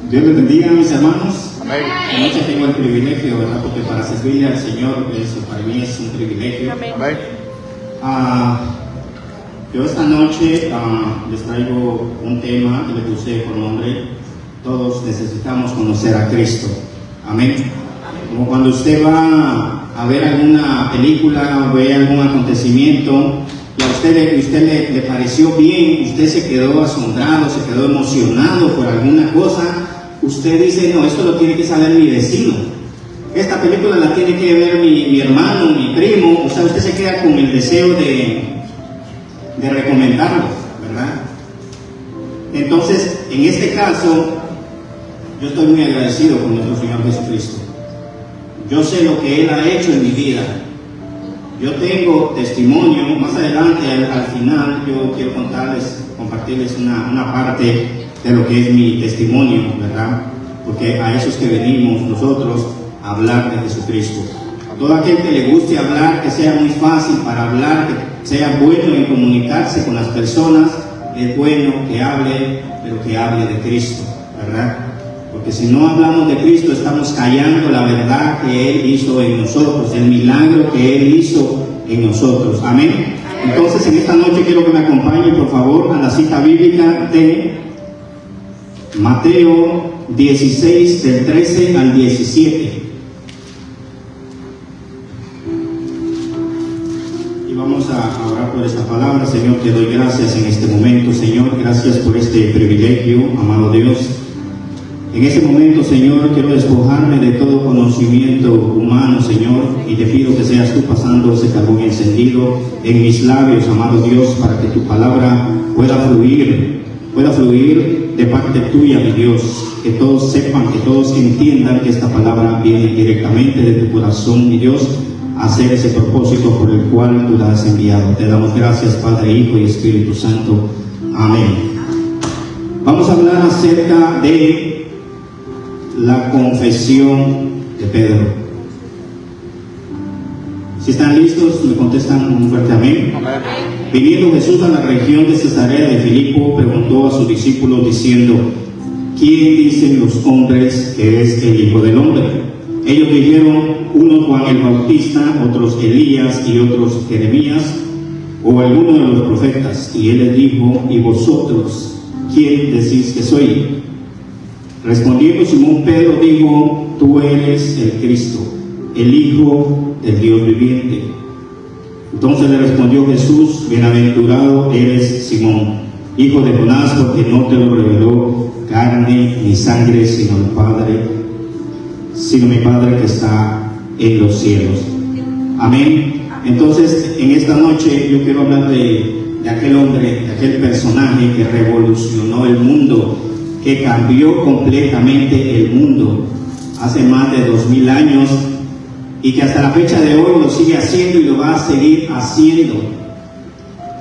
Dios les bendiga, mis hermanos. Amén. Esta noche tengo el privilegio, ¿verdad? Porque para servirle al Señor, eso para mí es un privilegio. Amén. Yo esta noche les traigo un tema que le puse por nombre: todos necesitamos conocer a Cristo. Amén. Como cuando usted va a ver alguna película o ve algún acontecimiento y a usted le pareció bien, usted se quedó asombrado, se quedó emocionado por alguna cosa, usted dice: no, esto lo tiene que saber mi vecino, esta película la tiene que ver mi hermano, mi primo. O sea, usted se queda con el deseo de recomendarlo, ¿verdad? Entonces, en este caso, yo estoy muy agradecido con nuestro Señor Jesucristo. Yo sé lo que Él ha hecho en mi vida. Yo tengo testimonio. Más adelante, al final, yo quiero compartirles una parte de lo que es mi testimonio, ¿verdad? Porque a eso es que venimos nosotros a hablar de Jesucristo. A todo aquel que le guste hablar, que sea muy fácil para hablar, que sea bueno en comunicarse con las personas, es bueno que hable, pero que hable de Cristo, ¿verdad? Porque si no hablamos de Cristo, estamos callando la verdad que Él hizo en nosotros, el milagro que Él hizo en nosotros. Amén. Entonces, en esta noche quiero que me acompañen, por favor, a la cita bíblica de Mateo 16, del 13 al 17. Y vamos a orar por esta palabra. Señor, te doy gracias en este momento. Señor, gracias por este privilegio, amado Dios. En este momento, Señor, quiero despojarme de todo conocimiento humano, Señor, y te pido que seas tú pasando ese carbón encendido en mis labios, amado Dios, para que tu palabra pueda fluir de parte tuya, mi Dios. Que todos sepan, que todos entiendan que esta palabra viene directamente de tu corazón, mi Dios, a hacer ese propósito por el cual tú la has enviado. Te damos gracias, Padre, Hijo y Espíritu Santo. Amén. Vamos a hablar acerca de la confesión de Pedro. Si están listos, me contestan un fuerte amén. Amén. Viniendo Jesús a la región de Cesarea de Filipo, preguntó a sus discípulos diciendo: ¿quién dicen los hombres que es el Hijo del Hombre? Ellos dijeron: unos Juan el Bautista, otros Elías y otros Jeremías o alguno de los profetas. Y él les dijo: ¿y vosotros quién decís que soy? Respondiendo Simón Pedro dijo: tú eres el Cristo, el Hijo del Dios viviente. Entonces le respondió Jesús: bienaventurado eres Simón, hijo de Jonás, porque no te lo reveló carne ni sangre, sino mi Padre que está en los cielos. Amén. Entonces, en esta noche yo quiero hablar de aquel hombre, de aquel personaje que revolucionó el mundo, que cambió completamente el mundo hace más de 2000 años y que hasta la fecha de hoy lo sigue haciendo y lo va a seguir haciendo.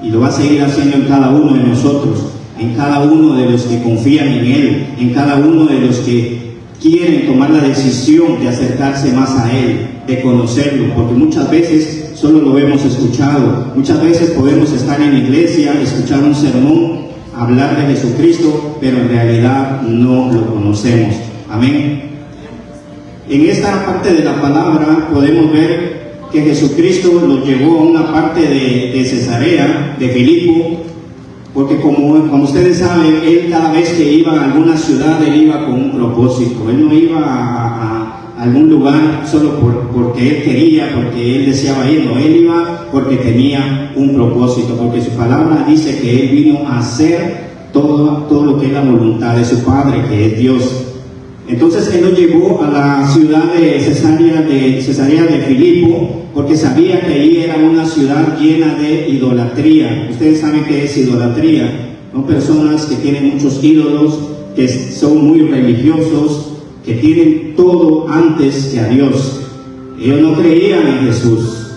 Y lo va a seguir haciendo en cada uno de nosotros, en cada uno de los que confían en Él, en cada uno de los que quieren tomar la decisión de acercarse más a Él, de conocerlo, porque muchas veces solo lo hemos escuchado. Muchas veces podemos estar en la iglesia, escuchar un sermón, hablar de Jesucristo, pero en realidad no lo conocemos. Amén. En esta parte de la palabra podemos ver que Jesucristo los llevó a una parte de Cesarea de Filipo, porque como ustedes saben, Él cada vez que iba a alguna ciudad, Él iba con un propósito. Él no iba a algún lugar solo porque Él quería, porque Él deseaba ir. No, Él iba porque tenía un propósito, porque su palabra dice que Él vino a hacer todo lo que es la voluntad de su Padre, que es Dios. Entonces Él los llevó a la ciudad de Cesarea de Filipo, porque sabía que ahí era una ciudad llena de idolatría. Ustedes saben qué es idolatría. Son personas que tienen muchos ídolos, que son muy religiosos, que tienen todo antes que a Dios. Ellos no creían en Jesús.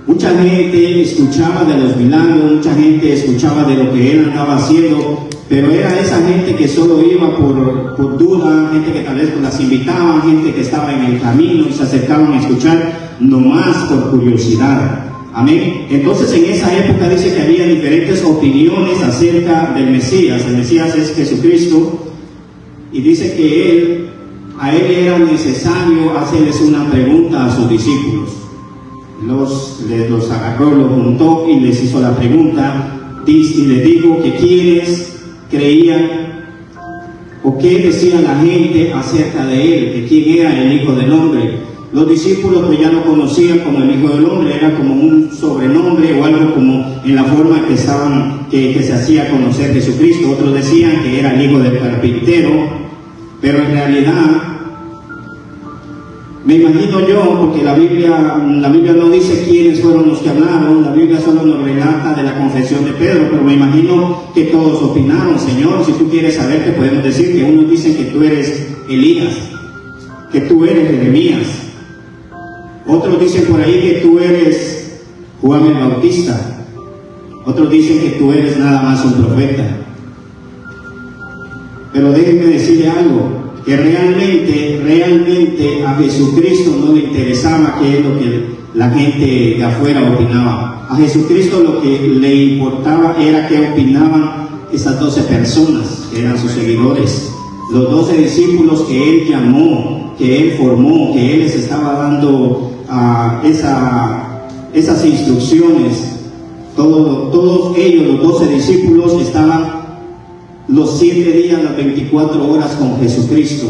Mucha gente escuchaba de los milagros, mucha gente escuchaba de lo que Él andaba haciendo, pero era esa gente que solo iba por duda, gente que tal vez las invitaban, gente que estaba en el camino y se acercaban a escuchar nomás por curiosidad. Amén. Entonces en esa época dice que había diferentes opiniones acerca del Mesías. El Mesías es Jesucristo. y dice que a él era necesario hacerles una pregunta a sus discípulos. Los agarró, los juntó y les hizo la pregunta, y les dijo que quiénes creían o qué decía la gente acerca de él, de quién era el Hijo del Hombre. Los discípulos pues ya lo conocían como el Hijo del Hombre, era como un sobrenombre o algo como en la forma que se hacía conocer Jesucristo. Otros decían que era el hijo del carpintero, pero en realidad me imagino yo, porque la Biblia no dice quiénes fueron los que hablaron, la Biblia solo nos relata de la confesión de Pedro, pero me imagino que todos opinaron. Señor, si tú quieres saber, te podemos decir que unos dicen que tú eres Elías, que tú eres Jeremías, otros dicen por ahí que tú eres Juan el Bautista, otros dicen que tú eres nada más un profeta. Pero déjenme decirle algo, que realmente a Jesucristo no le interesaba qué es lo que la gente de afuera opinaba. A Jesucristo lo que le importaba era qué opinaban esas 12 personas que eran sus seguidores, los 12 discípulos que él llamó, que él formó, que él les estaba dando esas instrucciones. Todos ellos, los 12 discípulos, estaban los 7 días, las 24 horas con Jesucristo.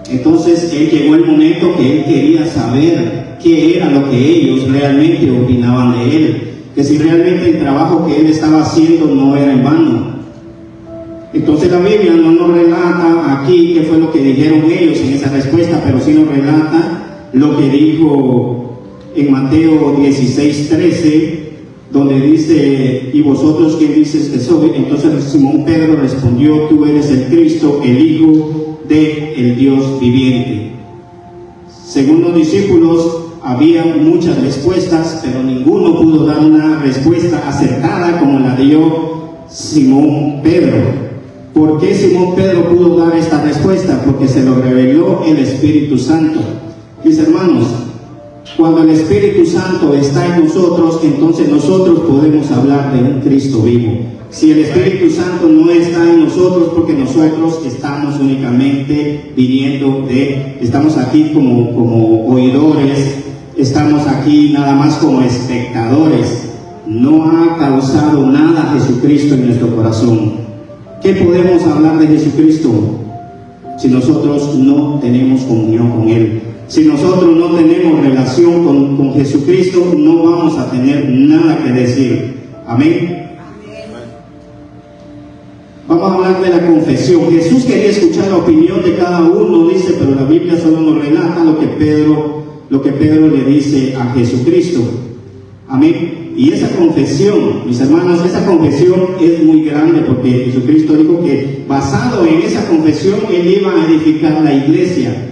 Entonces llegó el momento que él quería saber qué era lo que ellos realmente opinaban de él, que si realmente el trabajo que él estaba haciendo no era en vano. Entonces la Biblia no nos relata aquí qué fue lo que dijeron ellos en esa respuesta, pero sí nos relata lo que dijo en Mateo 16:13, donde dice, ¿y vosotros quién dices que soy? Entonces Simón Pedro respondió, tú eres el Cristo, el Hijo del Dios viviente. Según los discípulos, había muchas respuestas, pero ninguno pudo dar una respuesta acertada como la dio Simón Pedro. ¿Por qué Simón Pedro pudo dar esta respuesta? Porque se lo reveló el Espíritu Santo. Mis hermanos, cuando el Espíritu Santo está en nosotros, entonces nosotros podemos hablar de un Cristo vivo. Si el Espíritu Santo no está en nosotros, porque nosotros estamos únicamente estamos aquí como oidores, estamos aquí nada más como espectadores. No ha causado nada Jesucristo en nuestro corazón. ¿Qué podemos hablar de Jesucristo si nosotros no tenemos comunión con Él? Si nosotros no tenemos relación con Jesucristo, no vamos a tener nada que decir. Amén. Vamos a hablar de la confesión. Jesús quería escuchar la opinión de cada uno, dice, pero la Biblia solo nos relata lo que Pedro le dice a Jesucristo. Amén. Y esa confesión, mis hermanos, esa confesión es muy grande, porque Jesucristo dijo que basado en esa confesión Él iba a edificar la iglesia.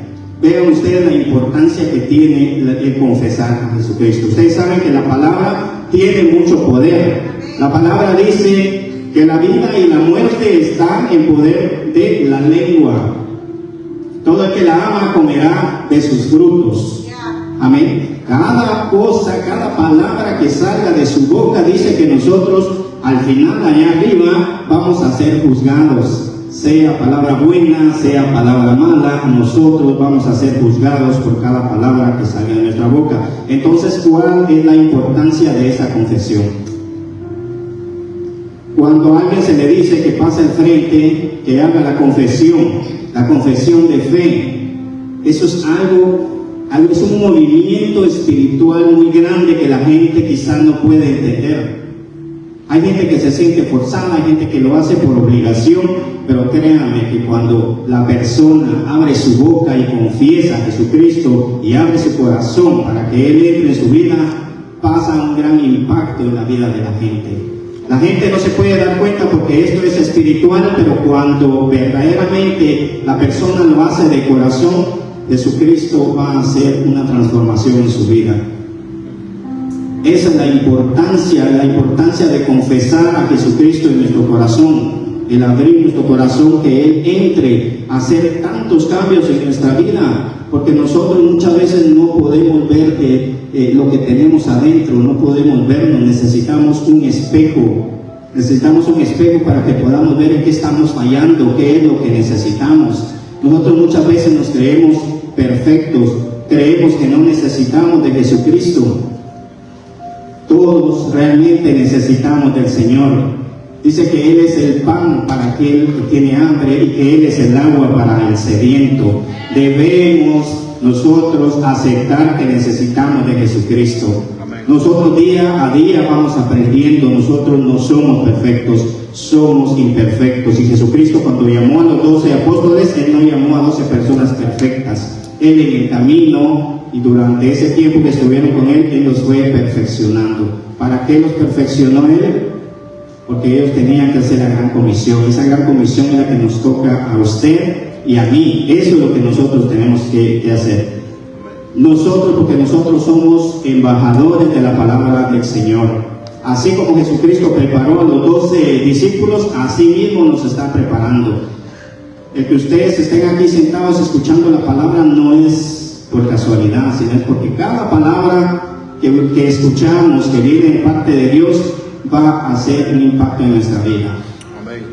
Vean ustedes la importancia que tiene el confesar a Jesucristo. Ustedes saben que la palabra tiene mucho poder. La palabra dice que la vida y la muerte están en poder de la lengua. Todo el que la ama comerá de sus frutos. Amén. Cada cosa, cada palabra que salga de su boca dice que nosotros al final allá arriba vamos a ser juzgados. Sea palabra buena, sea palabra mala, nosotros vamos a ser juzgados por cada palabra que salga de nuestra boca. Entonces, ¿cuál es la importancia de esa confesión? Cuando a alguien se le dice que pase al frente, que haga la confesión de fe, eso es es un movimiento espiritual muy grande que la gente quizás no puede entender. Hay gente que se siente forzada, hay gente que lo hace por obligación, pero créanme que cuando la persona abre su boca y confiesa a Jesucristo y abre su corazón para que Él entre en su vida, pasa un gran impacto en la vida de la gente. La gente no se puede dar cuenta porque esto es espiritual, pero cuando verdaderamente la persona lo hace de corazón, Jesucristo va a hacer una transformación en su vida. Esa es la importancia de confesar a Jesucristo en nuestro corazón, el abrir nuestro corazón, que Él entre a hacer tantos cambios en nuestra vida, porque nosotros muchas veces no podemos ver lo que tenemos adentro, no podemos vernos, necesitamos un espejo para que podamos ver en qué estamos fallando, qué es lo que necesitamos. Nosotros muchas veces nos creemos perfectos, creemos que no necesitamos de Jesucristo. Todos realmente necesitamos del Señor. Dice que Él es el pan para aquel que tiene hambre y que Él es el agua para el sediento. Debemos nosotros aceptar que necesitamos de Jesucristo. Nosotros día a día vamos aprendiendo, nosotros no somos perfectos, somos imperfectos. Y Jesucristo, cuando llamó a los 12 apóstoles, Él no llamó a 12 personas perfectas. Él en el camino y durante ese tiempo que estuvieron con Él los fue perfeccionando. ¿Para qué los perfeccionó Él? Porque ellos tenían que hacer la gran comisión. Esa gran comisión es la que nos toca a usted y a mí. Eso es lo que nosotros tenemos que hacer. Nosotros, porque nosotros somos embajadores de la palabra del Señor. Así como Jesucristo preparó a los 12 discípulos, así mismo nos está preparando. El que ustedes estén aquí sentados escuchando la palabra no es por casualidad, sino es porque cada palabra que escuchamos, que viene de parte de Dios, va a hacer un impacto en nuestra vida.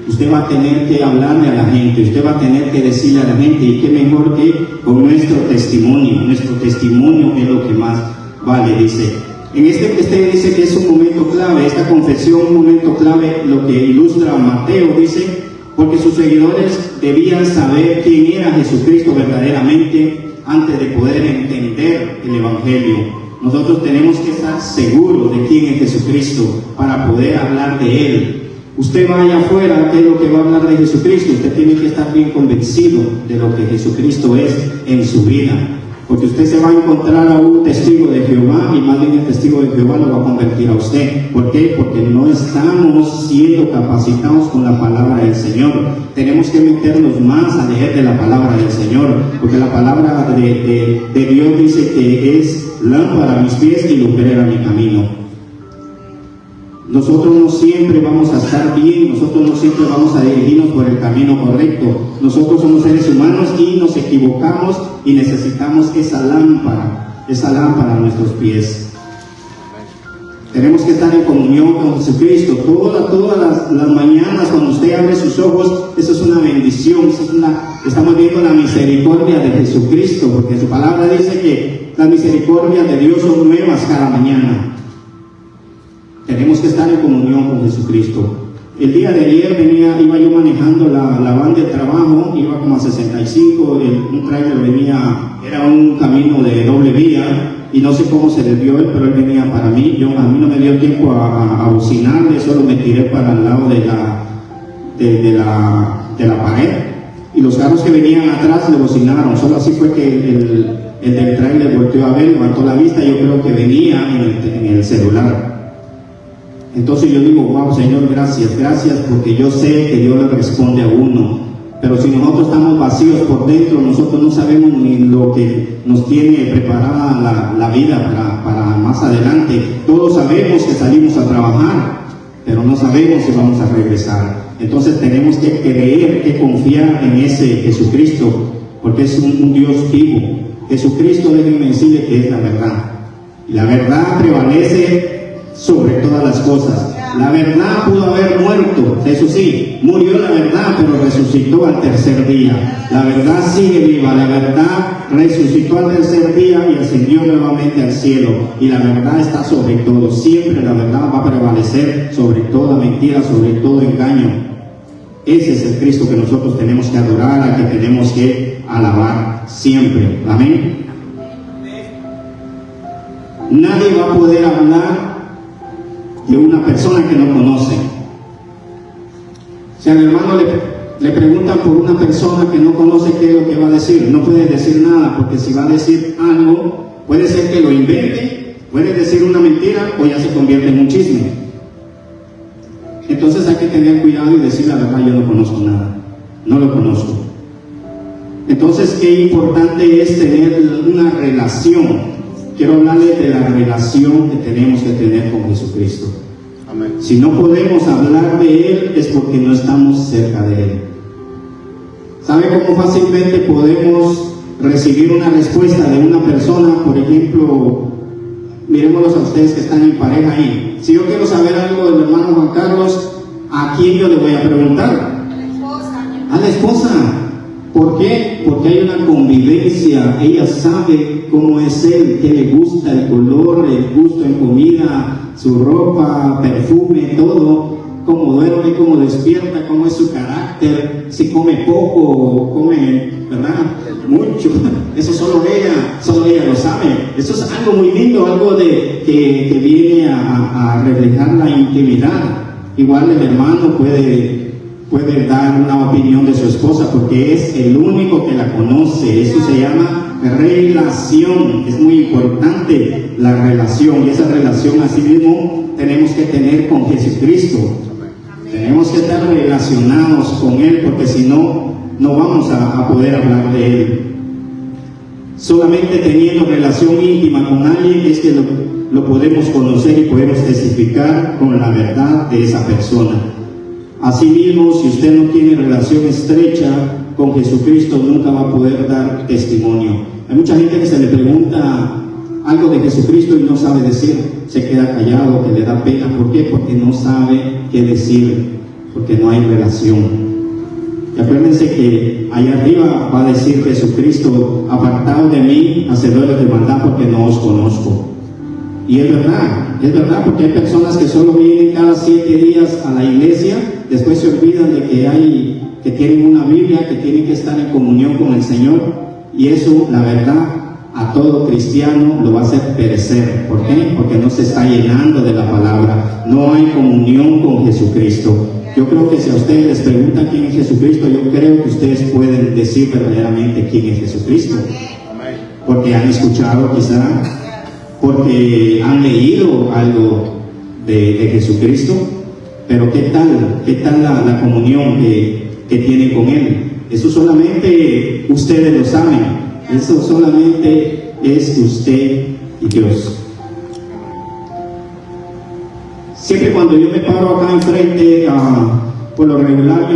Usted va a tener que hablarle a la gente, usted va a tener que decirle a la gente, y qué mejor que con nuestro testimonio es lo que más vale, dice. En este dice que es un momento clave, esta confesión, un momento clave, lo que ilustra Mateo, dice, porque sus seguidores debían saber quién era Jesucristo verdaderamente antes de poder entender el Evangelio. Nosotros tenemos que estar seguros de quién es Jesucristo para poder hablar de Él. Usted vaya afuera, ¿qué es lo que va a hablar de Jesucristo? Usted tiene que estar bien convencido de lo que Jesucristo es en su vida. Porque usted se va a encontrar a un testigo de Jehová y más bien el testigo de Jehová lo va a convertir a usted. ¿Por qué? Porque no estamos siendo capacitados con la palabra del Señor. Tenemos que meternos más a leer de la palabra del Señor. Porque la palabra de Dios dice que es lámpara a mis pies y lumbrera a mi camino. Nosotros no siempre vamos a estar bien, nosotros no siempre vamos a dirigirnos por el camino correcto. Nosotros somos seres humanos y nos equivocamos y necesitamos esa lámpara a nuestros pies. Tenemos que estar en comunión con Jesucristo. Todas las mañanas cuando usted abre sus ojos, eso es una bendición, estamos viendo la misericordia de Jesucristo, porque su palabra dice que las misericordias de Dios son nuevas cada mañana. Tenemos que estar en comunión con Jesucristo. El día de ayer iba yo manejando la van de trabajo, iba como a 65, un trailer venía, era un camino de doble vía, y no sé cómo se desvió él, pero él venía para mí. A mí no me dio tiempo a bocinarle, solo me tiré para el lado de la pared, y los carros que venían atrás le bocinaron. Solo así fue que el del trailer volteó a ver, levantó la vista, y yo creo que venía en el celular. Entonces yo digo, wow, Señor, gracias, porque yo sé que Dios le responde a uno. Pero si nosotros estamos vacíos por dentro, nosotros no sabemos ni lo que nos tiene preparada la vida para más adelante. Todos sabemos que salimos a trabajar, pero no sabemos si vamos a regresar. Entonces tenemos que creer, que confiar en ese Jesucristo, porque es un Dios vivo. Jesucristo, déjenme decirle que es la verdad. Y la verdad prevalece sobre todas las cosas. La verdad pudo haber muerto, eso sí, murió la verdad, pero resucitó al tercer día. La verdad sigue viva, la verdad resucitó al tercer día y ascendió nuevamente al cielo. Y la verdad está sobre todo, siempre la verdad va a prevalecer sobre toda mentira, sobre todo engaño. Ese es el Cristo que nosotros tenemos que adorar, a que tenemos que alabar siempre. Amén. Nadie va a poder hablar de una persona que no conoce. Si al hermano le preguntan por una persona que no conoce, ¿qué es lo que va a decir? No puede decir nada, porque si va a decir algo, puede ser que lo invente, puede decir una mentira o ya se convierte en un chisme. Entonces hay que tener cuidado y decir la verdad, yo no conozco nada, no lo conozco. Entonces, qué importante es tener una relación. Quiero hablarles de la relación que tenemos que tener con Jesucristo. Amén. Si no podemos hablar de Él, es porque no estamos cerca de Él. ¿Sabe cómo fácilmente podemos recibir una respuesta de una persona? Por ejemplo, miremoslos a ustedes que están en pareja ahí. Si yo quiero saber algo del hermano Juan Carlos, ¿a quién yo le voy a preguntar? A la esposa. ¿Por qué? Porque hay una convivencia. Ella sabe cómo es él, qué le gusta, el color, el gusto en comida, su ropa, perfume, todo, cómo duerme, cómo despierta, cómo es su carácter, si come poco o come, ¿verdad?, mucho. Eso solo ella lo sabe. Eso es algo muy lindo, algo que viene a reflejar la intimidad. Igual el hermano puede dar una opinión de su esposa porque es el único que la conoce. Eso se llama relación. Es muy importante la relación, y esa relación así mismo tenemos que tener con Jesucristo. Tenemos que estar relacionados con Él, porque si no, no vamos a poder hablar de Él. Solamente teniendo relación íntima con alguien es que lo podemos conocer y podemos testificar con la verdad de esa persona. Asimismo, si usted no tiene relación estrecha con Jesucristo, nunca va a poder dar testimonio. Hay mucha gente que se le pregunta algo de Jesucristo y no sabe decir, se queda callado, que le da pena. ¿Por qué? Porque no sabe qué decir, porque no hay relación. Y acuérdense que allá arriba va a decir Jesucristo: apartado de mí, hacedores de maldad, porque no os conozco. Y es verdad, porque hay personas que solo vienen cada 7 días a la iglesia, después se olvidan de que tienen una Biblia, que tienen que estar en comunión con el Señor, y eso, la verdad, a todo cristiano lo va a hacer perecer. ¿Por qué? Porque no se está llenando de la palabra, no hay comunión con Jesucristo. Yo creo que si a ustedes les preguntan quién es Jesucristo, yo creo que ustedes pueden decir verdaderamente quién es Jesucristo, porque han escuchado quizá, porque han leído algo de Jesucristo, pero ¿qué tal la comunión que tienen con Él? Eso solamente ustedes lo saben, eso solamente es usted y Dios. Siempre cuando yo me paro acá enfrente, por lo regular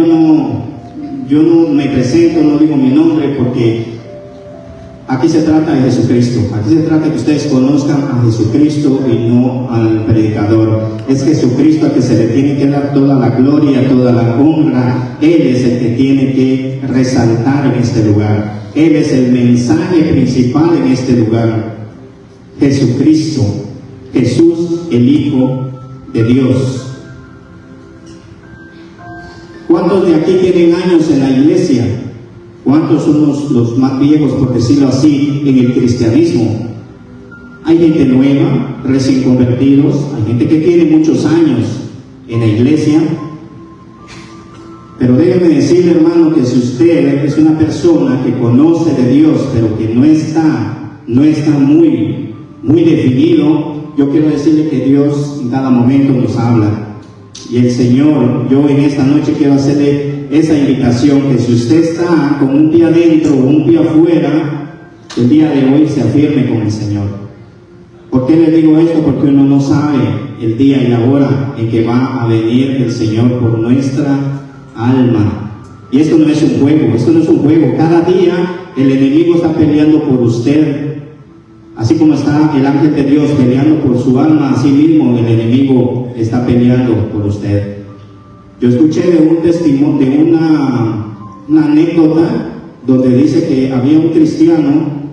yo no me presento, no digo mi nombre, porque aquí se trata de Jesucristo. Aquí se trata de que ustedes conozcan a Jesucristo y no al predicador. Es Jesucristo al que se le tiene que dar toda la gloria, toda la honra. Él es el que tiene que resaltar en este lugar. Él es el mensaje principal en este lugar. Jesucristo, Jesús, el Hijo de Dios. ¿Cuántos de aquí tienen años en la iglesia? ¿Cuántos son los más viejos, por decirlo así, en el cristianismo? Hay gente nueva, recién convertidos, hay gente que tiene muchos años en la iglesia. Pero déjeme decirle, hermano, que si usted es una persona que conoce de Dios, pero que no está muy definido, yo quiero decirle que Dios en cada momento nos habla. Y el Señor, yo en esta noche quiero hacerle esa invitación, que si usted está con un pie adentro o un pie afuera, el día de hoy se afirme con el Señor. ¿Por qué le digo esto? Porque uno no sabe el día y la hora en que va a venir el Señor por nuestra alma. Y esto no es un juego, Cada día el enemigo está peleando por usted. Así como está el ángel de Dios peleando por su alma, así mismo el enemigo está peleando por usted. Yo escuché de un testimonio, de una anécdota, donde dice que había un cristiano,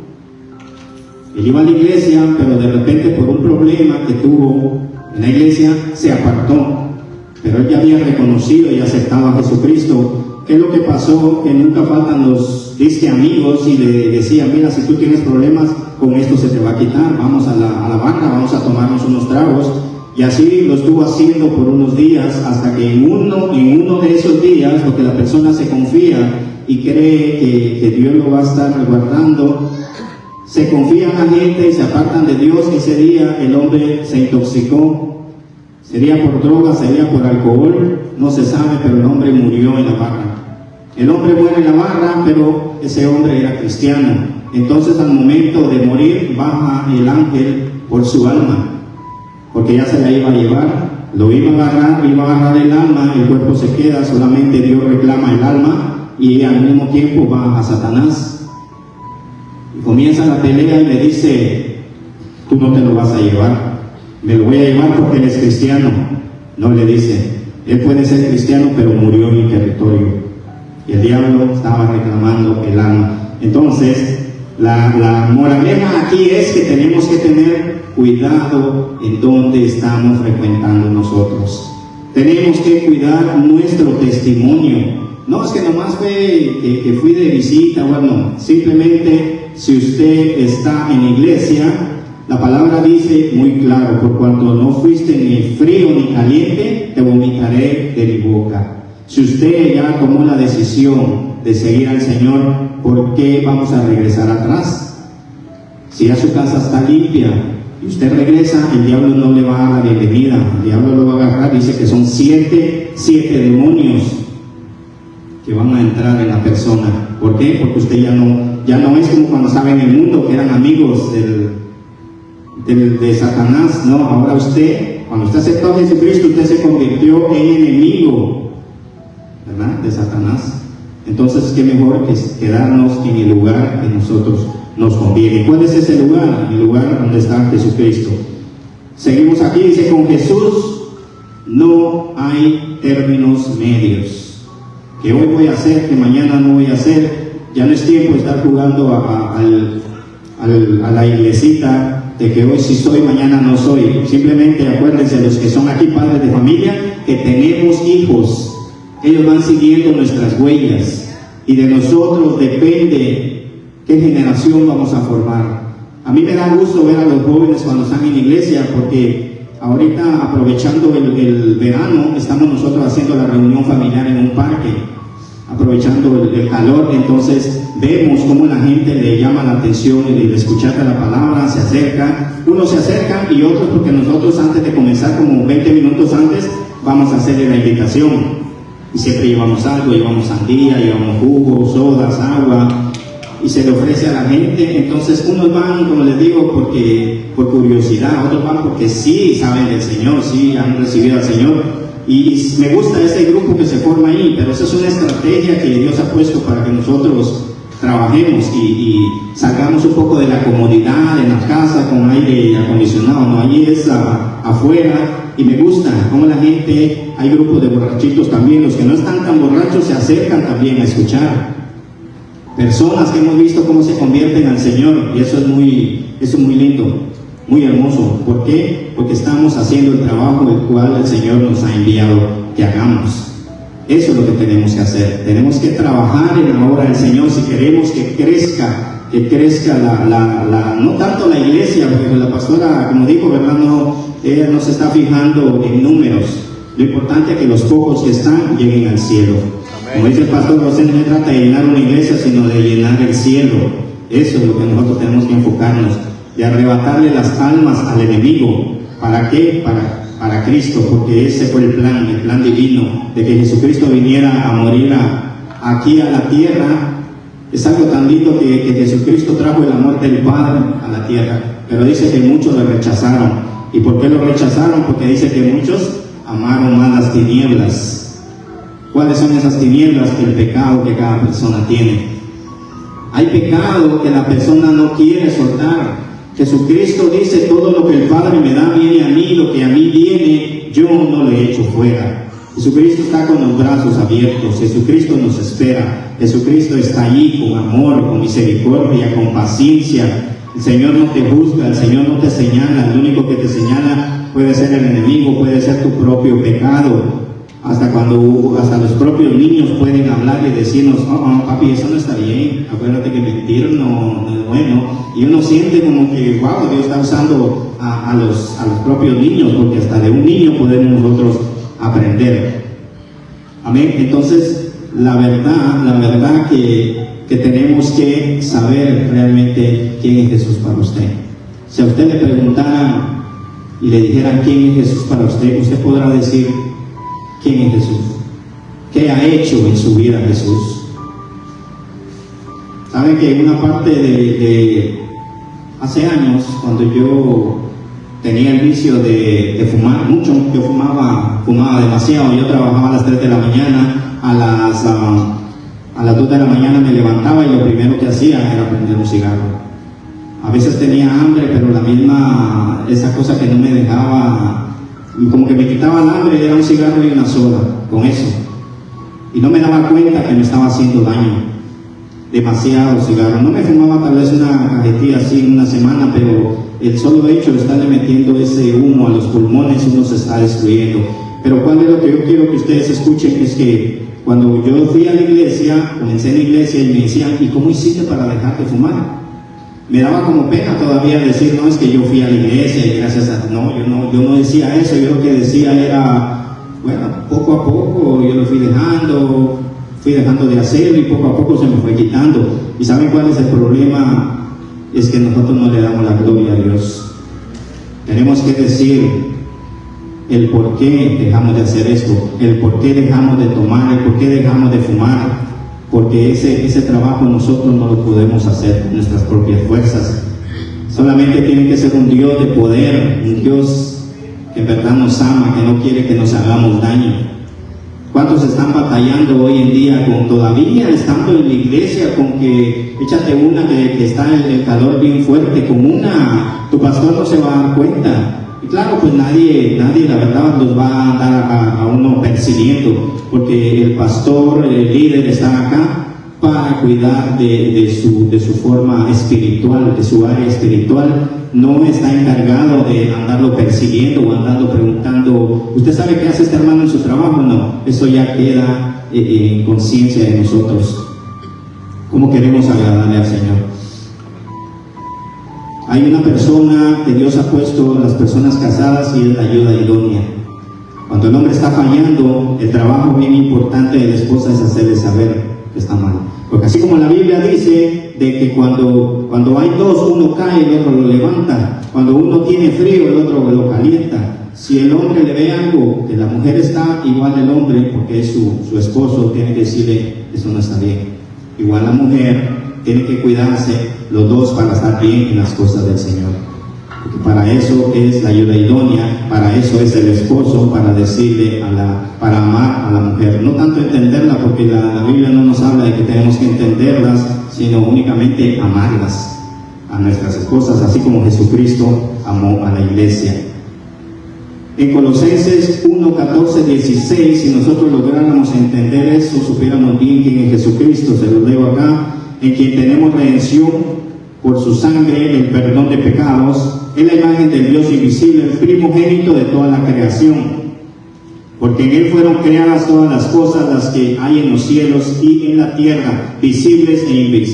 él iba a la iglesia, pero de repente por un problema que tuvo en la iglesia, se apartó. Pero él ya había reconocido y aceptado a Jesucristo. ¿Qué es lo que pasó? Que nunca faltan los amigos y le decían: mira, si tú tienes problemas, con esto se te va a quitar, vamos a la barra, vamos a tomarnos unos tragos. Y así lo estuvo haciendo por unos días, hasta que en uno de esos días, porque la persona se confía y cree que Dios lo va a estar guardando, se confía en la gente y se apartan de Dios. Ese día el hombre se intoxicó. Sería por droga, sería por alcohol, no se sabe, pero el hombre murió en la barra. El hombre muere en la barra, pero ese hombre era cristiano. Entonces, al momento de morir, baja el ángel por su alma, porque ya se la iba a llevar, lo iba a agarrar el alma, el cuerpo se queda, solamente Dios reclama el alma, y al mismo tiempo va a Satanás. Y comienza la pelea y le dice: tú no te lo vas a llevar, me lo voy a llevar porque él es cristiano. No, le dice, él puede ser cristiano, pero murió en mi territorio. y el diablo estaba reclamando el alma. Entonces, la moraleja aquí es que tenemos que tener cuidado en donde estamos frecuentando nosotros. Tenemos que cuidar nuestro testimonio. No es que nomás fue que fui de visita, bueno, simplemente si usted está en iglesia, la palabra dice muy claro: por cuanto no fuiste ni frío ni caliente, te vomitaré de mi boca. Si usted ya tomó la decisión de seguir al Señor, ¿por qué vamos a regresar atrás? Si ya su casa está limpia y usted regresa, el diablo no le va a dar la bienvenida, el diablo lo va a agarrar. Dice que son siete demonios que van a entrar en la persona. ¿Por qué? Porque usted ya no es como cuando estaba en el mundo, que eran amigos de Satanás. No, ahora usted, cuando usted aceptó a Jesucristo, usted se convirtió en enemigo, ¿verdad?, de Satanás. Entonces, qué mejor que quedarnos en el lugar que nosotros nos conviene. ¿Cuál es ese lugar? El lugar donde está Jesucristo. Seguimos aquí, dice: con Jesús no hay términos medios. Que hoy voy a hacer, que mañana no voy a hacer. Ya no es tiempo de estar jugando a la iglesita, de que hoy sí soy, mañana no soy. Simplemente acuérdense, los que son aquí padres de familia, que tenemos hijos. Ellos van siguiendo nuestras huellas y de nosotros depende qué generación vamos a formar. A mí me da gusto ver a los jóvenes cuando están en iglesia, porque ahorita, aprovechando el verano, estamos nosotros haciendo la reunión familiar en un parque, aprovechando el calor. Entonces vemos cómo la gente le llama la atención y de escuchar la palabra, se acerca. Unos se acercan y otros, porque nosotros antes de comenzar, como 20 minutos antes, vamos a hacerle la invitación. Y siempre llevamos algo, llevamos sandía, llevamos jugo, sodas, agua, y se le ofrece a la gente. Entonces unos van, como les digo, por curiosidad, otros van porque sí saben del Señor, sí han recibido al Señor. Y me gusta ese grupo que se forma ahí, pero esa es una estrategia que Dios ha puesto para que nosotros trabajemos y salgamos un poco de la comodidad en la casa con aire acondicionado, ¿no? Allí es afuera. Y me gusta cómo la gente, hay grupos de borrachitos también, los que no están tan borrachos se acercan también a escuchar. Personas que hemos visto cómo se convierten al Señor, y eso es muy lindo, muy hermoso. ¿Por qué? Porque estamos haciendo el trabajo el cual el Señor nos ha enviado que hagamos. Eso es lo que tenemos que hacer. Tenemos que trabajar en la obra del Señor si queremos que crezca no tanto la iglesia, porque la pastora, como dijo, ¿verdad?, ella no se está fijando en números. Lo importante es que los pocos que están lleguen al cielo. Amén. Como dice el pastor José, no se trata de llenar una iglesia, sino de llenar el cielo. Eso es lo que nosotros tenemos que enfocarnos, de arrebatarle las almas al enemigo. ¿Para qué? Para Cristo, porque ese fue el plan divino, de que Jesucristo viniera a morir aquí a la tierra. Es algo tan lindo que Jesucristo trajo la muerte del Padre a la tierra, pero dice que muchos lo rechazaron. ¿Y por qué lo rechazaron? Porque dice que muchos amaron más las tinieblas. ¿Cuáles son esas tinieblas? El pecado que cada persona tiene. Hay pecado que la persona no quiere soltar. Jesucristo dice: todo lo que el Padre me da viene a mí, lo que a mí viene yo no le echo fuera. Jesucristo está con los brazos abiertos. Jesucristo nos espera. Jesucristo está allí con amor, con misericordia, con paciencia. El Señor no te juzga, el Señor no te señala. El único que te señala puede ser el enemigo, puede ser tu propio pecado. Hasta los propios niños pueden hablar y decirnos: papi, eso no está bien, acuérdate que mentir no es bueno. Y uno siente como que, wow, Dios está usando a los propios niños, porque hasta de un niño podemos nosotros aprender. Amén. Entonces, la verdad que tenemos que saber realmente quién es Jesús para usted. Si a usted le preguntaran y le dijeran quién es Jesús para usted, usted podrá decir: ¿quién es Jesús? ¿Qué ha hecho en su vida Jesús? Saben que en una parte de hace años, cuando yo tenía el vicio de fumar mucho, yo fumaba demasiado. Yo trabajaba a las 3 de la mañana, a las 2 de la mañana me levantaba y lo primero que hacía era prender un cigarro. A veces tenía hambre, pero esa cosa que no me dejaba, y como que me quitaba el hambre, era un cigarro y una soda, con eso. y no me daba cuenta que me estaba haciendo daño. Demasiado cigarro. No me fumaba tal vez una cajetilla así en una semana, pero el solo hecho de estarle metiendo ese humo a los pulmones, uno se está destruyendo. Pero ¿cuál es lo que yo quiero que ustedes escuchen? Es que cuando yo fui a la iglesia, comencé en la iglesia y me decían, ¿y cómo hiciste para dejar de fumar? Me daba como pena todavía decir, no, es que yo fui a la iglesia y gracias a... No, yo no decía eso. Yo lo que decía era, bueno, poco a poco yo lo fui dejando de hacerlo y poco a poco se me fue quitando. ¿Y saben cuál es el problema? Es que nosotros no le damos la gloria a Dios. Tenemos que decir el por qué dejamos de hacer esto, el por qué dejamos de tomar, el por qué dejamos de fumar, porque ese trabajo nosotros no lo podemos hacer con nuestras propias fuerzas. Solamente tiene que ser un Dios de poder, un Dios que en verdad nos ama, que no quiere que nos hagamos daño. ¿Cuántos están batallando hoy en día con todavía estando en la iglesia con que échate una que está el calor bien fuerte, con una, tu pastor no se va a dar cuenta? Y claro, pues nadie la verdad los va a andar a uno persiguiendo, porque el pastor, el líder está acá para cuidar de su forma espiritual, de su área espiritual. No está encargado de andarlo persiguiendo o andarlo preguntando, ¿usted sabe qué hace este hermano en su trabajo? No, eso ya queda en conciencia de nosotros. ¿Cómo queremos agradarle al Señor? Hay una persona que Dios ha puesto, las personas casadas, y es la ayuda idónea. Cuando el hombre está fallando, el trabajo bien importante de la esposa es hacerle saber que está mal. Porque así como la Biblia dice de que cuando hay dos, uno cae, el otro lo levanta. Cuando uno tiene frío, el otro lo calienta. Si el hombre le ve algo, que la mujer está igual el hombre, porque es su esposo, tiene que decirle, eso no está bien. Igual la mujer tiene que cuidarse los dos para estar bien en las cosas del Señor. Porque para eso es la ayuda idónea, para eso es el esposo, para decirle para amar a la mujer. No tanto entenderla, porque la Biblia no nos habla de que tenemos que entenderlas, sino únicamente amarlas a nuestras esposas, así como Jesucristo amó a la iglesia. En Colosenses 1, 14, 16, si nosotros lográramos entender eso, supiéramos bien quién es Jesucristo. Se lo leo acá: en quien tenemos redención por su sangre, el perdón de pecados, es la imagen del Dios invisible, el primogénito de toda la creación. Porque en Él fueron creadas todas las cosas, las que hay en los cielos y en la tierra, visibles e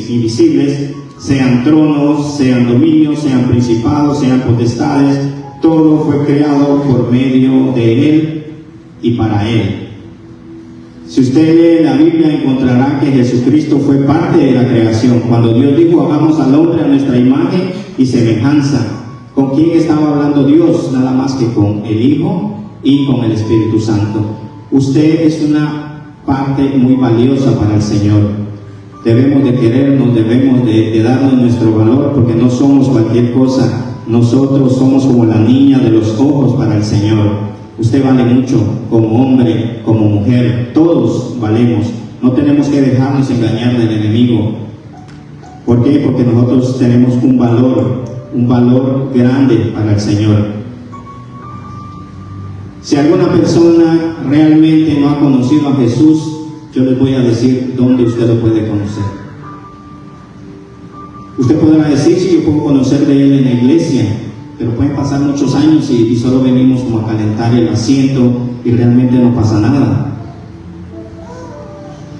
invisibles, sean tronos, sean dominios, sean principados, sean potestades. Todo fue creado por medio de Él y para Él. Si usted lee la Biblia, encontrará que Jesucristo fue parte de la creación. Cuando Dios dijo, hagamos al hombre a nuestra imagen y semejanza, ¿con quién estaba hablando Dios? Nada más que con el Hijo y con el Espíritu Santo. Usted es una parte muy valiosa para el Señor. Debemos de querernos, debemos de darnos nuestro valor, porque no somos cualquier cosa. Nosotros somos como la niña de los ojos para el Señor. Usted vale mucho, como hombre, como mujer, todos valemos. No tenemos que dejarnos engañar del enemigo. ¿Por qué? Porque nosotros tenemos un valor grande para el Señor. Si alguna persona realmente no ha conocido a Jesús, yo les voy a decir dónde usted lo puede conocer. Usted podrá decir, sí, yo puedo conocer de Él en la iglesia, pero pueden pasar muchos años y solo venimos como a calentar el asiento y realmente no pasa nada.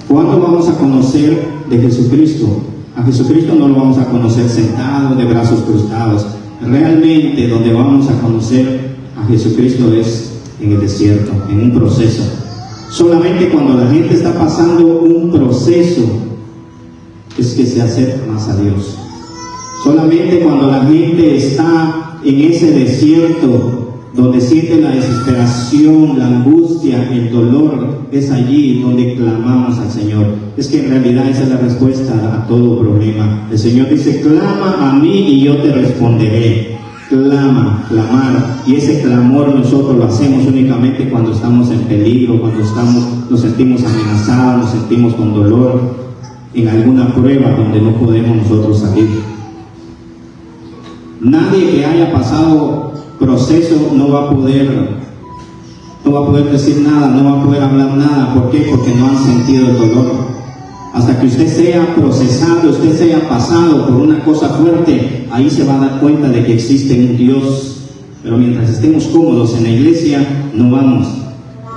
¿Cuándo vamos a conocer de Jesucristo? A Jesucristo no lo vamos a conocer sentado de brazos cruzados. Realmente donde vamos a conocer a Jesucristo es en el desierto, en un proceso. Solamente cuando la gente está pasando un proceso es que se acerca más a Dios. Solamente cuando la gente está en ese desierto donde siente la desesperación, la angustia, el dolor, es allí donde clamamos al Señor. Es que en realidad esa es la respuesta a todo problema. El Señor dice, clama a mí y yo te responderé. Clama, clamar, y ese clamor nosotros lo hacemos únicamente cuando estamos en peligro, cuando nos sentimos amenazados, nos sentimos con dolor, en alguna prueba donde no podemos nosotros salir. Nadie que haya pasado proceso no va a no va a poder decir nada, no va a poder hablar nada. ¿Por qué? Porque no han sentido el dolor. Hasta que usted sea procesado, usted sea pasado por una cosa fuerte, ahí se va a dar cuenta de que existe un Dios. Pero mientras estemos cómodos en la iglesia, no vamos.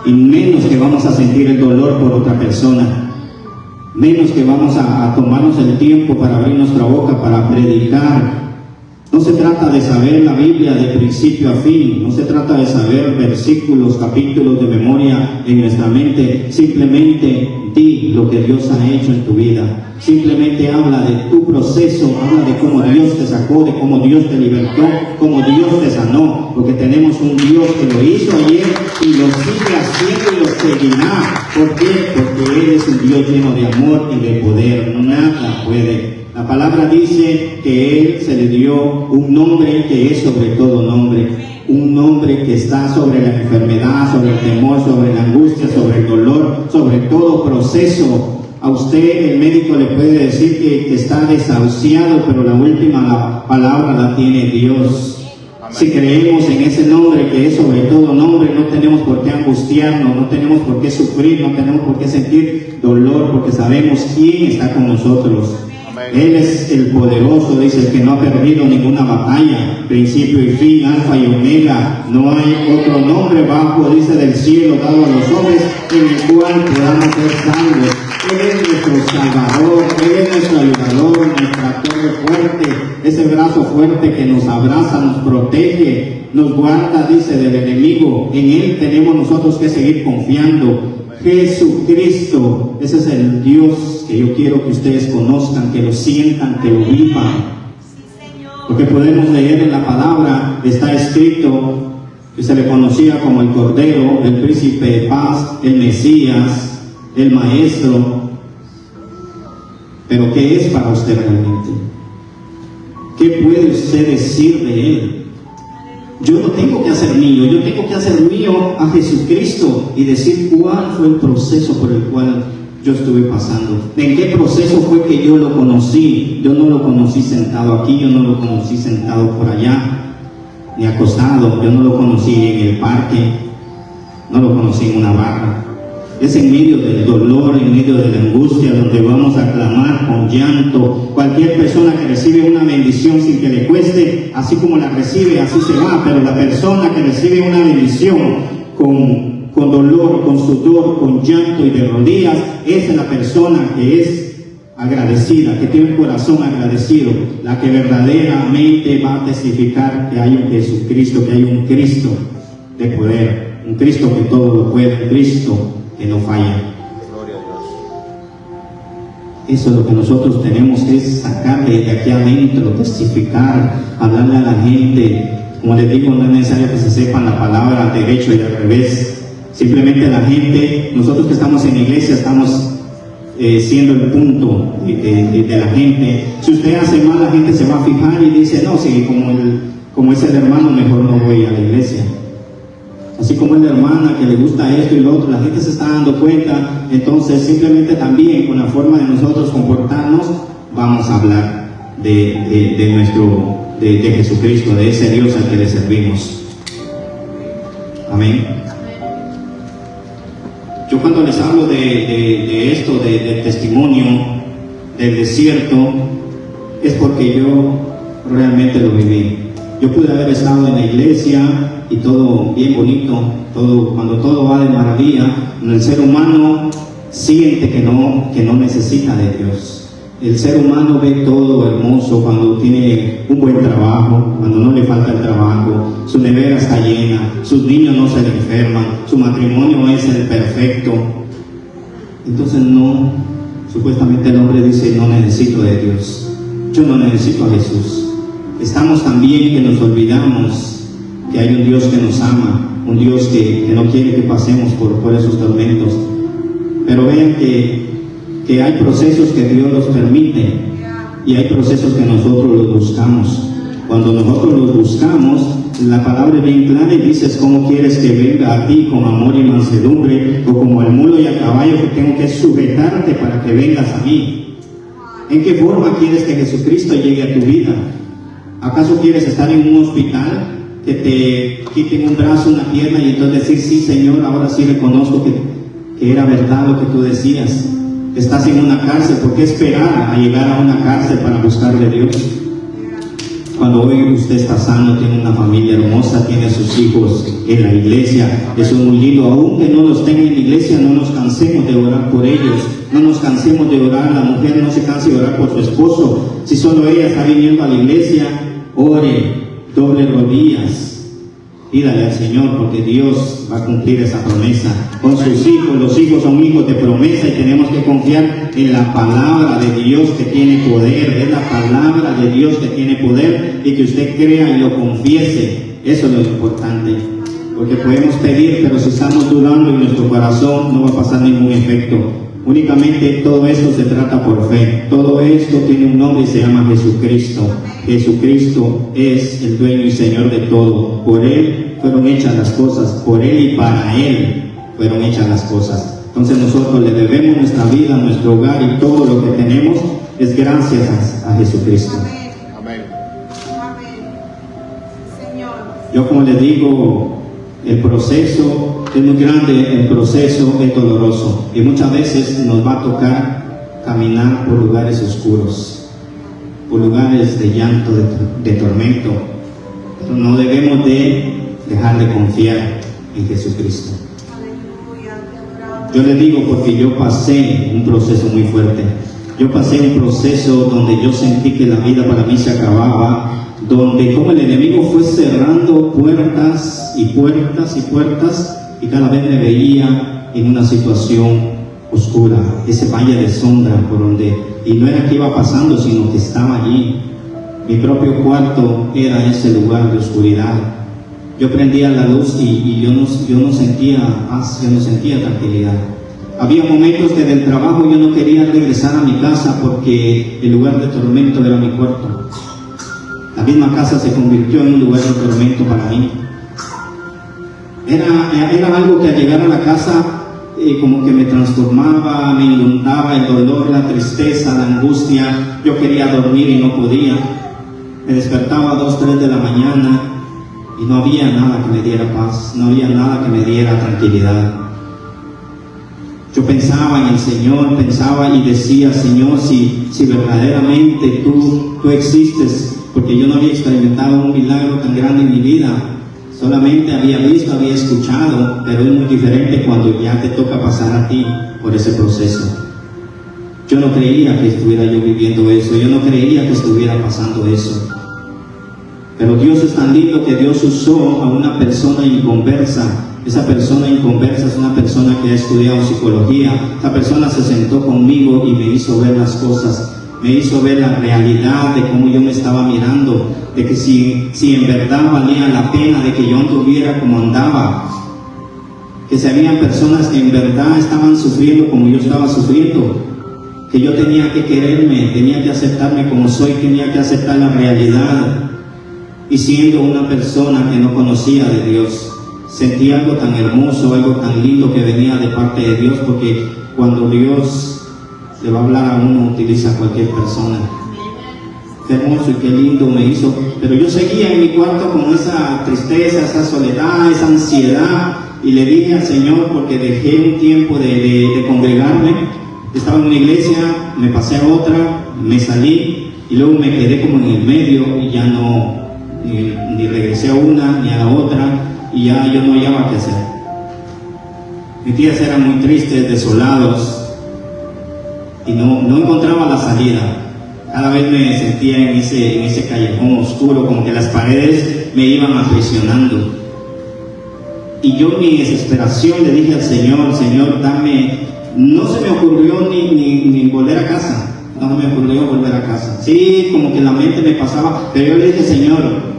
Y menos que vamos a sentir el dolor por otra persona. Menos que vamos a tomarnos el tiempo para abrir nuestra boca, para predicar. No se trata de saber la Biblia de principio a fin, no se trata de saber versículos, capítulos de memoria en nuestra mente. Simplemente di lo que Dios ha hecho en tu vida. Simplemente habla de tu proceso, habla de cómo Dios te sacó, de cómo Dios te libertó, cómo Dios te sanó. Porque tenemos un Dios que lo hizo ayer y lo sigue haciendo y lo seguirá. ¿Por qué? Porque Él es un Dios lleno de amor y de poder. Nada puede. La palabra dice que Él se le dio un nombre que es sobre todo nombre, un nombre que está sobre la enfermedad, sobre el temor, sobre la angustia, sobre el dolor, sobre todo proceso. A usted el médico le puede decir que está desahuciado, pero la última palabra la tiene Dios. Si creemos en ese nombre que es sobre todo nombre, no tenemos por qué angustiarnos, no tenemos por qué sufrir, no tenemos por qué sentir dolor, porque sabemos quién está con nosotros. Él es el poderoso, dice, el que no ha perdido ninguna batalla, principio y fin, alfa y omega. No hay otro nombre bajo, dice, del cielo dado a los hombres en el cual podamos ser salvos. Él es nuestro Salvador, Él es nuestro ayudador, nuestra torre fuerte, ese brazo fuerte que nos abraza, nos protege, nos guarda, dice, del enemigo. En Él tenemos nosotros que seguir confiando. Jesucristo, ese es el Dios que yo quiero que ustedes conozcan, que lo sientan, que lo vivan. Porque podemos leer en la palabra, está escrito que se le conocía como el Cordero, el Príncipe de Paz, el Mesías, el Maestro. Pero ¿qué es para usted realmente? ¿Qué puede usted decir de Él? Yo no tengo que hacer mío, yo tengo que hacer mío a Jesucristo y decir cuál fue el proceso por el cual yo estuve pasando. ¿En qué proceso fue que yo lo conocí? Yo no lo conocí sentado aquí, yo no lo conocí sentado por allá, ni acostado, yo no lo conocí en el parque, no lo conocí en una barra. Es en medio del dolor, en medio de la angustia, donde vamos a clamar con llanto. Cualquier persona que recibe una bendición sin que le cueste, así como la recibe, así se va. Pero la persona que recibe una bendición con dolor, con sudor, con llanto y de rodillas, esa es la persona que es agradecida, que tiene el corazón agradecido, la que verdaderamente va a testificar que hay un Jesucristo, que hay un Cristo de poder, un Cristo que todo lo puede, un Cristo que no falla. Gloria a Dios. Eso es lo que nosotros tenemos que sacar de aquí adentro, testificar, hablarle a la gente. Como les digo, no es necesario que se sepan la palabra derecho y al revés. Simplemente la gente, nosotros que estamos en la iglesia, estamos siendo el punto de la gente. Si usted hace mal, la gente se va a fijar y dice, no, sí, como es el hermano, mejor no voy a la iglesia. Así como es la hermana que le gusta esto y lo otro, la gente se está dando cuenta. Entonces simplemente también con la forma de nosotros comportarnos vamos a hablar de Jesucristo, de ese Dios al que le servimos. Amén. Yo cuando les hablo de esto, del testimonio del desierto, es porque yo realmente lo viví. Yo pude haber estado en la iglesia y todo bien bonito, cuando todo va de maravilla, el ser humano siente que no necesita de Dios. El ser humano ve todo hermoso cuando tiene un buen trabajo, cuando no le falta el trabajo, su nevera está llena, sus niños no se le enferman, su matrimonio es el perfecto. Entonces no, supuestamente el hombre dice, no necesito de Dios, yo no necesito a Jesús. Estamos también que nos olvidamos que hay un Dios que nos ama, un Dios que no quiere que pasemos por esos tormentos. Pero vean que hay procesos que Dios los permite y hay procesos que nosotros los buscamos. Cuando nosotros los buscamos, la palabra es bien clara y dices, ¿cómo quieres que venga a ti con amor y mansedumbre? O como al mulo y al caballo que tengo que sujetarte para que vengas a mí. ¿En qué forma quieres que Jesucristo llegue a tu vida? ¿Acaso quieres estar en un hospital que te quiten un brazo, una pierna y entonces decir, sí Señor, ahora sí reconozco que era verdad lo que tú decías. Estás en una cárcel, ¿por qué esperar a llegar a una cárcel para buscar de Dios? Cuando hoy usted está sano, tiene una familia hermosa, tiene a sus hijos en la iglesia, eso es muy lindo. Aunque no los tenga en la iglesia, no nos cansemos de orar por ellos, no nos cansemos de orar. La mujer no se canse de orar por su esposo. Si solo ella está viniendo a la iglesia, ore, doble rodillas, pídale al Señor, porque Dios va a cumplir esa promesa con sus hijos. Los hijos son hijos de promesa y tenemos que confiar en la palabra de Dios que tiene poder. Es la palabra de Dios que tiene poder, y que usted crea y lo confiese. Eso es lo importante, porque podemos pedir, pero si estamos dudando en nuestro corazón, no va a pasar ningún efecto. Únicamente todo esto se trata por fe. Todo esto tiene un nombre y se llama Jesucristo. Jesucristo es el dueño y Señor de todo. Por Él fueron hechas las cosas, por Él y para Él fueron hechas las cosas. Entonces nosotros le debemos nuestra vida, nuestro hogar, y todo lo que tenemos es gracias a Jesucristo. Amén. Yo, como les digo, el proceso es muy grande, el proceso es doloroso, y muchas veces nos va a tocar caminar por lugares oscuros, por lugares de llanto, de tormento, pero no debemos de dejar de confiar en Jesucristo. Yo les digo porque yo pasé un proceso muy fuerte. Yo pasé un proceso donde yo sentí que la vida para mí se acababa, donde como el enemigo fue cerrando puertas y puertas y puertas, y cada vez me veía en una situación oscura, ese valle de sombra por donde, y no era que iba pasando, sino que estaba allí. Mi propio cuarto era ese lugar de oscuridad. Yo prendía la luz y yo no sentía paz, yo no sentía tranquilidad. Había momentos que del trabajo yo no quería regresar a mi casa porque el lugar de tormento era mi cuarto. La misma casa se convirtió en un lugar de tormento para mí. Era algo que al llegar a la casa como que me transformaba, me inundaba el dolor, la tristeza, la angustia. Yo quería dormir y no podía. Me despertaba a 2, 3 de la mañana y no había nada que me diera paz, no había nada que me diera tranquilidad. Yo pensaba en el Señor, pensaba y decía, Señor, si verdaderamente tú existes, porque yo no había experimentado un milagro tan grande en mi vida. Solamente había visto, había escuchado, pero es muy diferente cuando ya te toca pasar a ti por ese proceso. Yo no creía que estuviera yo viviendo eso, yo no creía que estuviera pasando eso. Pero Dios es tan lindo que Dios usó a una persona inconversa. Esa persona inconversa es una persona que ha estudiado psicología. Esa persona se sentó conmigo y me hizo ver las cosas. Me hizo ver la realidad de cómo yo me estaba mirando, de que si en verdad valía la pena de que yo anduviera como andaba, que si habían personas que en verdad estaban sufriendo como yo estaba sufriendo, que yo tenía que quererme, tenía que aceptarme como soy, tenía que aceptar la realidad. Y siendo una persona que no conocía de Dios, sentí algo tan hermoso, algo tan lindo que venía de parte de Dios, porque cuando Dios le va a hablar a uno, utiliza a cualquier persona. Qué hermoso y qué lindo me hizo. Pero yo seguía en mi cuarto con esa tristeza, esa soledad, esa ansiedad, y le dije al Señor, porque dejé un tiempo de congregarme. Estaba en una iglesia, me pasé a otra, me salí y luego me quedé como en el medio y ya no ni regresé a una ni a la otra, y ya yo no hallaba qué hacer. Mis días eran muy tristes, desolados, y no encontraba la salida. Cada vez me sentía en ese callejón oscuro, como que las paredes me iban aprisionando. Y yo, en mi desesperación, le dije al Señor, Señor, dame. No se me ocurrió ni volver a casa. No me ocurrió volver a casa. Sí, como que la mente me pasaba, pero yo le dije, Señor,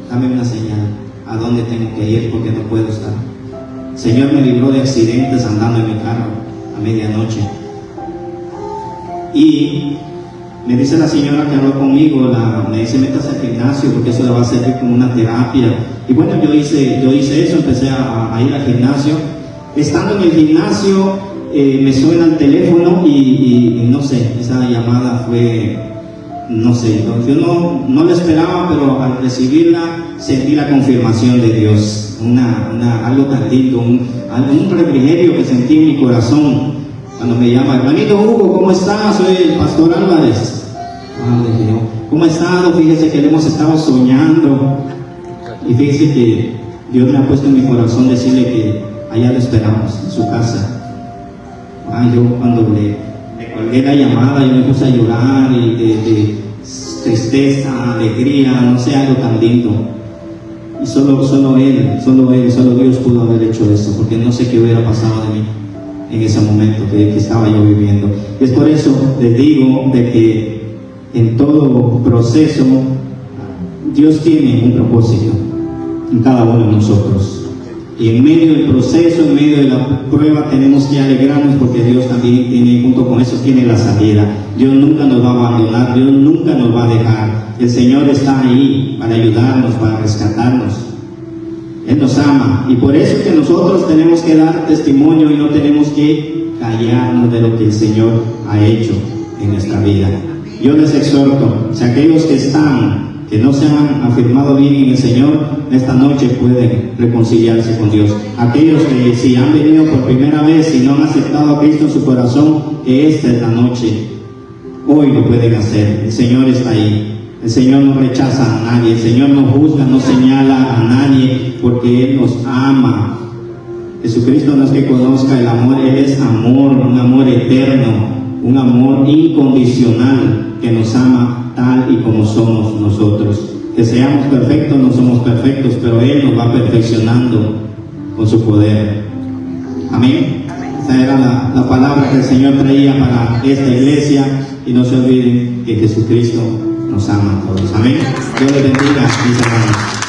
dame una señal. ¿A dónde tengo que ir? Porque no puedo estar. Señor me libró de accidentes andando en mi carro a medianoche. Y me dice la señora que habló conmigo, me dice, métase al gimnasio porque eso le va a servir como una terapia. Y bueno, yo hice eso, empecé a ir al gimnasio. Estando en el gimnasio, me suena el teléfono y no sé, esa llamada fue no sé, yo no la esperaba, pero al recibirla sentí la confirmación de Dios, algo tan lindo, un refrigerio que sentí en mi corazón cuando me llama, hermanito Hugo, ¿cómo estás? Soy el pastor Álvarez. Le dije, ¿cómo ha estado? Fíjese que le hemos estado soñando, y fíjese que Dios me ha puesto en mi corazón decirle que allá lo esperamos, en su casa. Yo cuando le colgué la llamada, yo me puse a llorar y de tristeza, alegría, no sé, algo tan lindo. Y solo Dios pudo haber hecho eso, porque no sé qué hubiera pasado de mí en ese momento que estaba yo viviendo. Y es por eso les digo de que en todo proceso Dios tiene un propósito en cada uno de nosotros. Y en medio del proceso, en medio de la prueba, tenemos que alegrarnos porque Dios también tiene, junto con eso, tiene la salida. Dios nunca nos va a abandonar, Dios nunca nos va a dejar. El Señor está ahí para ayudarnos, para rescatarnos. Él nos ama. Y por eso es que nosotros tenemos que dar testimonio y no tenemos que callarnos de lo que el Señor ha hecho en nuestra vida. Yo les exhorto, si aquellos que no se han afirmado bien en el Señor, esta noche pueden reconciliarse con Dios. Aquellos que si han venido por primera vez y no han aceptado a Cristo en su corazón, que esta es la noche. Hoy lo pueden hacer. El Señor está ahí. El Señor no rechaza a nadie. El Señor no juzga, no señala a nadie, porque Él nos ama. Jesucristo no es que conozca el amor, Él es amor, un amor eterno, un amor incondicional que nos ama tal y como somos nosotros. Que seamos perfectos, no somos perfectos, pero Él nos va perfeccionando con su poder. Amén. Esa era la palabra que el Señor traía para esta iglesia, y no se olviden que Jesucristo nos ama a todos. Amén. Dios les bendiga, mis hermanos.